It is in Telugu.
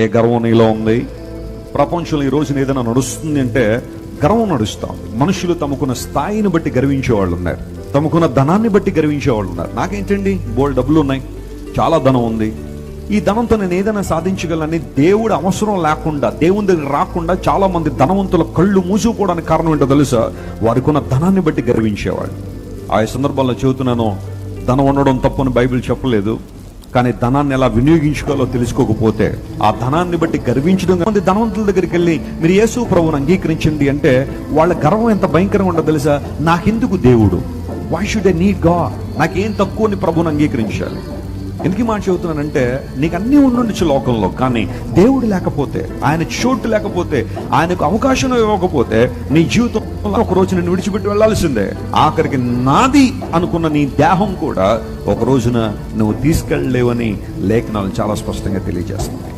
ఏ గర్వం నీలో ఉంది? ప్రపంచంలో ఈ రోజున ఏదైనా నడుస్తుంది అంటే గర్వం నడుస్తాం. మనుషులు తమకున్న స్థాయిని బట్టి గర్వించే వాళ్ళు ఉన్నారు, తమకున్న ధనాన్ని బట్టి గర్వించే వాళ్ళు ఉన్నారు. నాకేంటండి, బోల్డ్ డబ్బులు ఉన్నాయి, చాలా ధనం ఉంది, ఈ ధనంతో నేను ఏదైనా సాధించగలని దేవుడు అవసరం లేకుండా, దేవుని దగ్గర రాకుండా చాలా మంది ధనవంతుల కళ్ళు మూసుకుపోవడానికి కారణం ఏంటో తెలుసా? వారికి ఉన్న ధనాన్ని బట్టి గర్వించేవాళ్ళు. ఆ సందర్భాల్లో చెబుతున్నాను, ధనం ఉండడం తప్పని బైబిల్ చెప్పలేదు, కానీ ధనాన్ని ఎలా వినియోగించుకోవాలో తెలుసుకోకపోతే ఆ ధనాన్ని బట్టి గర్వించడం. మంది ధనవంతుల దగ్గరికి వెళ్ళి మీరు యేసు ప్రభువుని అంగీకరించండి అంటే వాళ్ళ గర్వం ఎంత భయంకరంగా ఉండదో తెలుసా? నాకెందుకు దేవుడు, why should I need God, నాకేం తక్కువ అని ప్రభువుని అంగీకరించాలి. ఎందుకు మాట చెబుతున్నానంటే, నీకు అన్నీ ఉండుండొచ్చు లోకంలో, కానీ దేవుడు లేకపోతే, ఆయన చోటు లేకపోతే, ఆయనకు అవకాశం ఇవ్వకపోతే నీ జీవితంలో ఒక రోజు నిన్ను విడిచిపెట్టి వెళ్లాల్సిందే. ఆఖరికి నాది అనుకున్న నీ దేహం కూడా ఒక రోజున నువ్వు తీసుకెళ్ళలేవని లేఖనాలు చాలా స్పష్టంగా తెలియజేస్తాయి.